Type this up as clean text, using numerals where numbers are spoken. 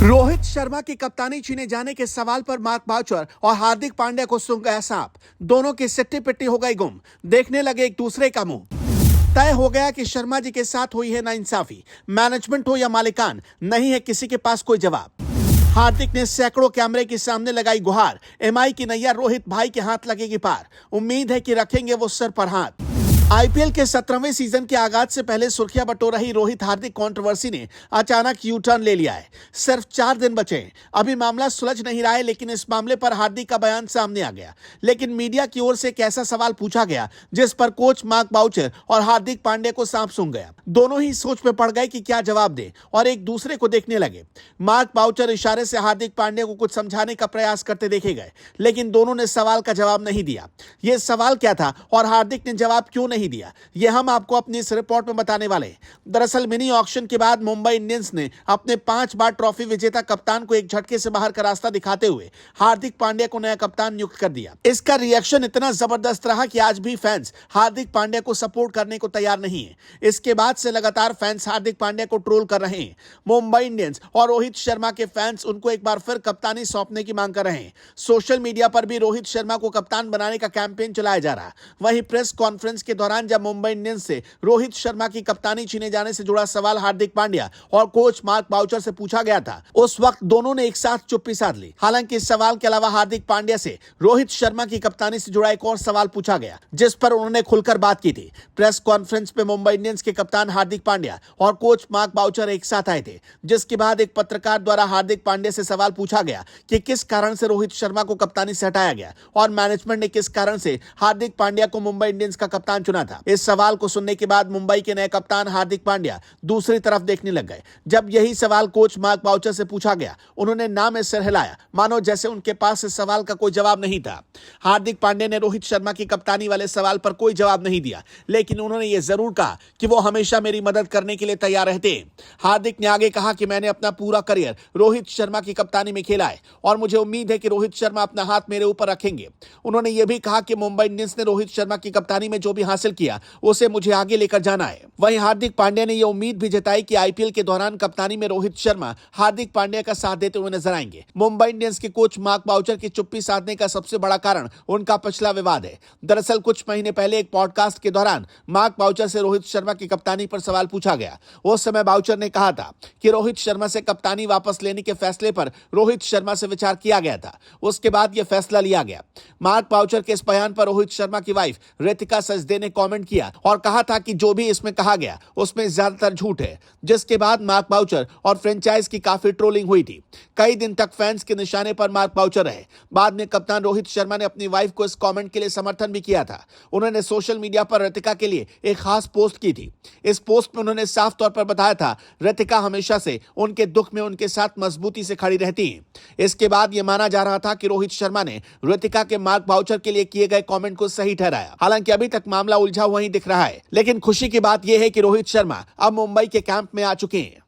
रोहित शर्मा की कप्तानी छीने जाने के सवाल पर मार्क बाउचर और हार्दिक पांड्या को सूंघ गया सांप। दोनों की सिट्टी पिट्टी हो गई गुम, देखने लगे एक दूसरे का मुंह। तय हो गया कि शर्मा जी के साथ हुई है नाइंसाफी। मैनेजमेंट हो या मालिकान, नहीं है किसी के पास कोई जवाब। हार्दिक ने सैकड़ों कैमरे के सामने लगाई गुहार, एमआई की नैया रोहित भाई के हाथ लगेगी पार। उम्मीद है कि रखेंगे वो सर पर हाथ। आईपीएल के 17वें सीजन के आगाज से पहले सुर्खियां बटोर रही रोहित हार्दिक कंट्रोवर्सी ने अचानक यू टर्न ले लिया है। सिर्फ 4 दिन बचे हैं, अभी मामला सुलझ नहीं रहा है, लेकिन इस मामले पर हार्दिक का बयान सामने आ गया। लेकिन मीडिया की ओर से एक ऐसा सवाल पूछा गया जिस पर कोच मार्क बाउचर और हार्दिक पांड्या को सांप सूंघ गया। दोनों ही सोच में पड़ गए कि क्या जवाब दें और एक दूसरे को देखने लगे। मार्क बाउचर इशारे से हार्दिक पांड्या को कुछ समझाने का प्रयास करते देखे गए, लेकिन दोनों ने सवाल का जवाब नहीं दिया। यह सवाल क्या था और हार्दिक ने जवाब क्यों नहीं दिया, यह हम आपको अपनी इस रिपोर्ट में बताने वाले हैं। दरअसल मिनी ऑक्शन के बाद मुंबई इंडियंस ने अपने 5 बार ट्रॉफी विजेता कप्तान को एक झटके से बाहर का रास्ता दिखाते हुए हार्दिक पांड्या को नया कप्तान नियुक्त कर दिया। इसका रिएक्शन इतना जबरदस्त रहा कि आज भी फैंस हार्दिक पांड्या को सपोर्ट करने को तैयार नहीं है। इसके बाद से लगातार फैंस हार्दिक पांड्या को ट्रोल कर रहे हैं। मुंबई इंडियंस और रोहित शर्मा के फैंस उनको एक बार फिर कप्तानी सौंपने की मांग कर रहे हैं। सोशल मीडिया पर भी रोहित शर्मा को कप्तान बनाने का कैंपेन चलाया जा रहा है। वहीं प्रेस कॉन्फ्रेंस के दौरान जब मुंबई इंडियंस से रोहित शर्मा की कप्तानी छीने जाने से जुड़ा सवाल हार्दिक पांड्या और कोच मार्क बाउचर से पूछा गया था, उस वक्त दोनों ने एक साथ चुप्पी साध ली। हालांकि इस सवाल के अलावा हार्दिक पांड्या से रोहित शर्मा की कप्तानी से जुड़ा एक और सवाल पूछा गया, जिस पर उन्होंने खुलकर बात की थी। प्रेस कॉन्फ्रेंस में मुंबई इंडियंस के कप्तान हार्दिक पांड्या और कोच मार्क बाउचर एक साथ आए थे, जिसके बाद एक पत्रकार द्वारा हार्दिक पांड्या से सवाल पूछा गया कि किस कारण से रोहित शर्मा को कप्तानी से हटाया गया और मैनेजमेंट ने किस कारण से हार्दिक पांड्या को मुंबई इंडियंस का कप्तान चुना था। इस सवाल को सुनने के बाद मुंबई के नए कप्तान हार्दिक पांड्या दूसरी तरफ देखने लग गए। जब यही सवाल कोच मार्क बाउचर से पूछा गया, उन्होंने ना में सिर हिलाया, मानो जैसे उनके पास इस सवाल का कोई जवाब नहीं था। हार्दिक पांड्या ने रोहित शर्मा की कप्तानी वाले सवाल पर कोई जवाब नहीं दिया, लेकिन उन्होंने यह जरूर कहा कि वो हमेशा मेरी मदद करने के लिए तैयार रहते हैं। हार्दिक ने आगे कहा कि मैंने अपना पूरा करियर रोहित शर्मा की कप्तानी में खेला है और मुझे उम्मीद है कि रोहित शर्मा अपना हाथ मेरे ऊपर रखेंगे। उन्होंने यह भी कहा कि मुंबई इंडियंस ने रोहित शर्मा की कप्तानी में जो भी हासिल किया उसे मुझे आगे लेकर जाना है। वहीं हार्दिक पांड्या ने यह उम्मीद भी जताई कि आईपीएल के दौरान कप्तानी में रोहित शर्मा हार्दिक पांड्या का साथ देते हुए नजर आएंगे। मुंबई इंडियंस के कोच मार्क बाउचर की चुप्पी साधने का सबसे बड़ा कारण उनका पिछला विवाद है। दरअसल कुछ महीने पहले एक पॉडकास्ट के दौरान मार्क बाउचर से रोहित शर्मा की कप्तानी पर सवाल पूछा गया। उस समय बाउचर ने कहा था कि रोहित शर्मा से कप्तानी वापस लेने के फैसले पर रोहित शर्मा से विचार किया गया था, उसके बाद यह फैसला लिया गया। मार्क बाउचर के इस बयान पर रोहित शर्मा की वाइफ रितिका सजदे ने कॉमेंट किया और कहा था कि जो भी इसमें कहा गया उसमें ज्यादातर झूठ है, जिसके बाद मार्क बाउचर और फ्रेंचाइज की काफी ट्रोलिंग हुई थी। कई दिन तक फैंस के निशाने पर मार्क बाउचर रहे। बाद में कप्तान रोहित शर्मा ने अपनी वाइफ को इस कमेंट के लिए समर्थन भी किया था। उन्होंने सोशल मीडिया पर रितिका के लिए एक खास पोस्ट की थी। इस पोस्ट में उन्होंने साफ तौर पर बताया था रितिका हमेशा से उनके दुख में उनके साथ मजबूती से खड़ी रहती है। इसके बाद यह माना जा रहा था कि रोहित शर्मा ने रितिका के मार्क बाउचर के लिए किए गए कमेंट को सही ठहराया। हालांकि अभी तक मामला उलझा हुआ ही दिख रहा है, लेकिन खुशी की बात यह है कि रोहित शर्मा अब मुंबई के कैंप में आ चुके हैं।